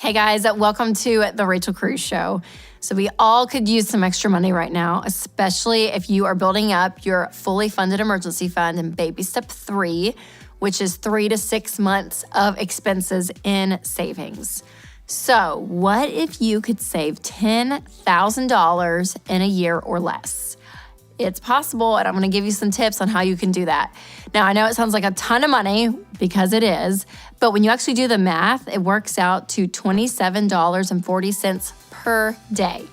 Hey guys, welcome to the Rachel Cruze Show. So we all could use some extra money right now, especially if you are building up your fully funded emergency fund in baby step 3, which is 3 to 6 months of expenses in savings. So what if you could save $10,000 in a year or less? It's possible, and I'm going to give you some tips on how you can do that. Now, I know it sounds like a ton of money because it is, but when you actually do the math, it works out to $27.40 per day.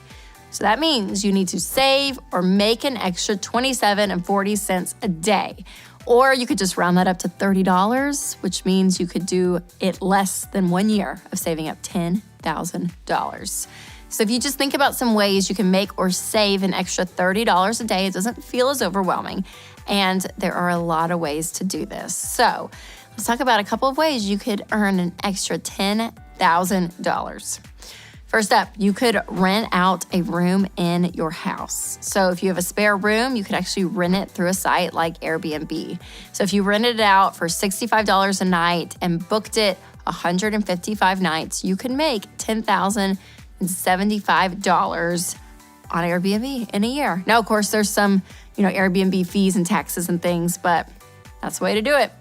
So that means you need to save or make an extra $27.40 a day. Or you could just round that up to $30, which means you could do it less than 1 year of saving up $10,000. So if you just think about some ways you can make or save an extra $30 a day, it doesn't feel as overwhelming. And there are a lot of ways to do this. So let's talk about a couple of ways you could earn an extra $10,000. First up, you could rent out a room in your house. So if you have a spare room, you could actually rent it through a site like Airbnb. So if you rented it out for $65 a night and booked it 155 nights, you can make $10,075 on Airbnb in a year. Now, of course, there's some, Airbnb fees and taxes and things, but that's the way to do it.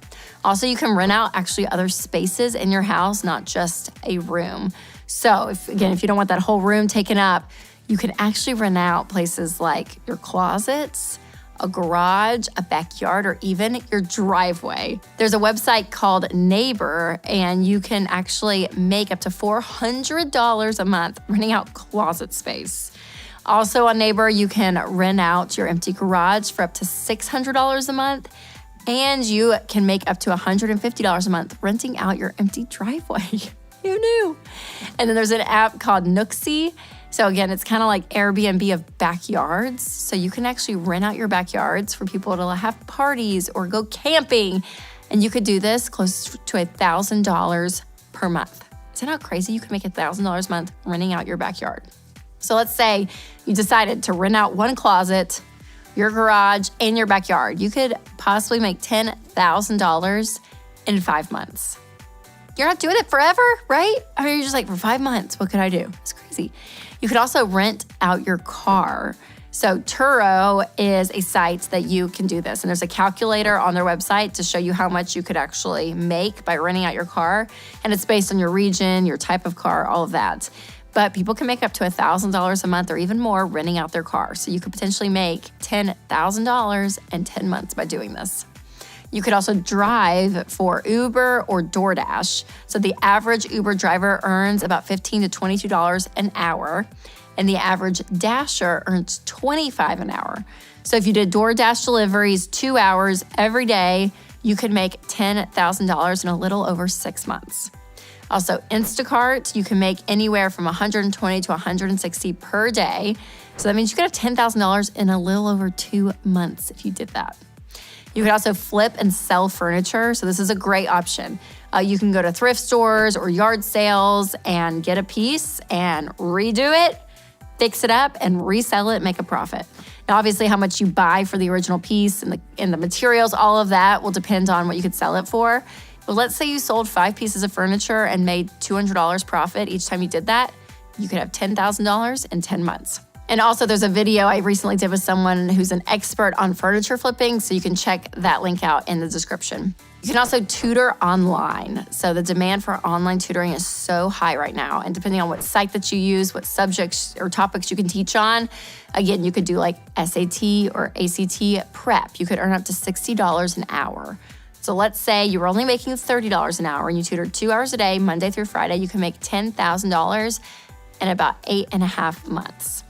Also, you can rent out actually other spaces in your house, not just a room. So if you don't want that whole room taken up, you can actually rent out places like your closets, a garage, a backyard, or even your driveway. There's a website called Neighbor, and you can actually make up to $400 a month renting out closet space. Also on Neighbor, you can rent out your empty garage for up to $600 a month, and you can make up to $150 a month renting out your empty driveway. Who knew? And then there's an app called Nookzy. So again, it's kind of like Airbnb of backyards. So you can actually rent out your backyards for people to have parties or go camping. And you could do this close to $1,000 per month. Isn't that crazy? You can make $1,000 a month renting out your backyard. So let's say you decided to rent out one closet, your garage, and your backyard. You could possibly make $10,000 in 5 months. You're not doing it forever, right? I mean, you're just like, for 5 months, what could I do? It's crazy. You could also rent out your car. So Turo is a site that you can do this. And there's a calculator on their website to show you how much you could actually make by renting out your car. And it's based on your region, your type of car, all of that. But people can make up to $1,000 a month or even more renting out their car. So you could potentially make $10,000 in 10 months by doing this. You could also drive for Uber or DoorDash. So the average Uber driver earns about $15 to $22 an hour, and the average Dasher earns $25 an hour. So if you did DoorDash deliveries 2 hours every day, you could make $10,000 in a little over 6 months. Also, Instacart, you can make anywhere from $120 to $160 per day. So that means you could have $10,000 in a little over 2 months if you did that. You could also flip and sell furniture. So this is a great option. You can go to thrift stores or yard sales and get a piece and redo it, fix it up, and resell it, make a profit. Now, obviously, how much you buy for the original piece and the materials, all of that will depend on what you could sell it for. But let's say you sold 5 pieces of furniture and made $200 profit each time you did that. You could have $10,000 in 10 months. And also there's a video I recently did with someone who's an expert on furniture flipping, so you can check that link out in the description. You can also tutor online. So the demand for online tutoring is so high right now. And depending on what site that you use, what subjects or topics you can teach on, again, you could do like SAT or ACT prep. You could earn up to $60 an hour. So let's say you were only making $30 an hour and you tutored 2 hours a day, Monday through Friday, you can make $10,000 in about 8.5 months.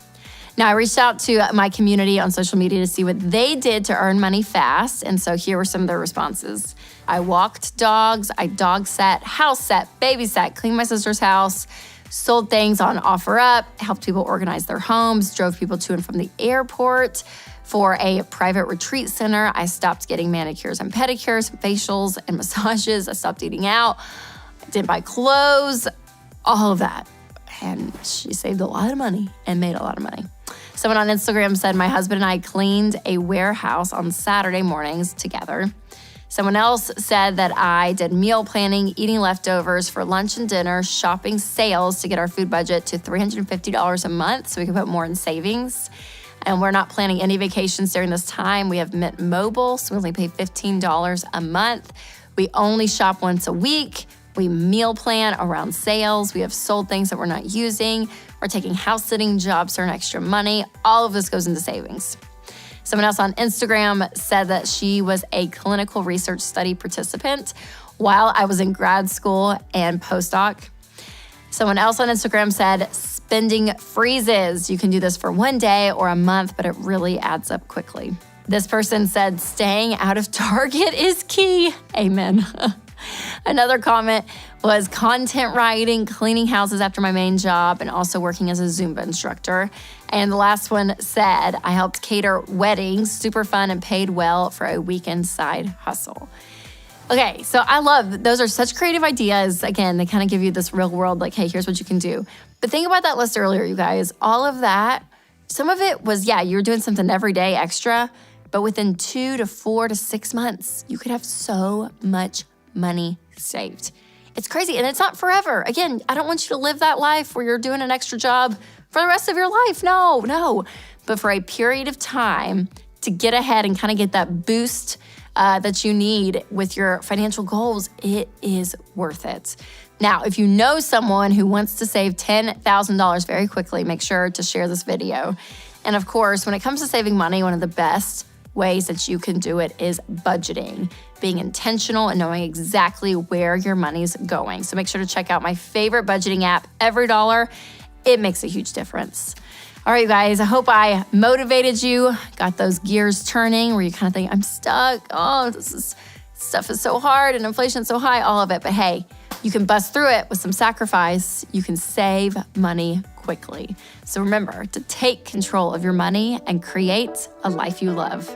Now, I reached out to my community on social media to see what they did to earn money fast. And so here were some of their responses. I walked dogs, I dog sat, house sat, baby sat, cleaned my sister's house, sold things on OfferUp, helped people organize their homes, drove people to and from the airport. For a private retreat center, I stopped getting manicures and pedicures, facials and massages. I stopped eating out. I didn't buy clothes, all of that. And she saved a lot of money and made a lot of money. Someone on Instagram said, my husband and I cleaned a warehouse on Saturday mornings together. Someone else said that I did meal planning, eating leftovers for lunch and dinner, shopping sales to get our food budget to $350 a month so we can put more in savings. And we're not planning any vacations during this time. We have Mint Mobile, so we only pay $15 a month. We only shop once a week. We meal plan around sales. We have sold things that we're not using. We're taking house sitting jobs to earn extra money. All of this goes into savings. Someone else on Instagram said that she was a clinical research study participant while I was in grad school and postdoc. Someone else on Instagram said spending freezes. You can do this for one day or a month, but it really adds up quickly. This person said staying out of Target is key. Amen. Another comment was content writing, cleaning houses after my main job, and also working as a Zumba instructor. And the last one said, I helped cater weddings, super fun and paid well for a weekend side hustle. Okay, so I love, those are such creative ideas. Again, they kind of give you this real world, like, hey, here's what you can do. But think about that list earlier, you guys. All of that, some of it was, yeah, you're doing something every day extra, but within 2 to 4 to 6 months, you could have so much money saved. It's crazy, and it's not forever. Again, I don't want you to live that life where you're doing an extra job for the rest of your life. No. But for a period of time to get ahead and kind of get that boost that you need with your financial goals, it is worth it. Now, if you know someone who wants to save $10,000 very quickly, make sure to share this video. And of course, when it comes to saving money, one of the best ways that you can do it is budgeting, being intentional and knowing exactly where your money's going. So make sure to check out my favorite budgeting app, Every Dollar. It makes a huge difference. All right, you guys, I hope I motivated you, got those gears turning where you kind of think, I'm stuck. Oh, stuff is so hard and inflation's so high, all of it. But hey, you can bust through it with some sacrifice. You can save money quickly. So remember to take control of your money and create a life you love.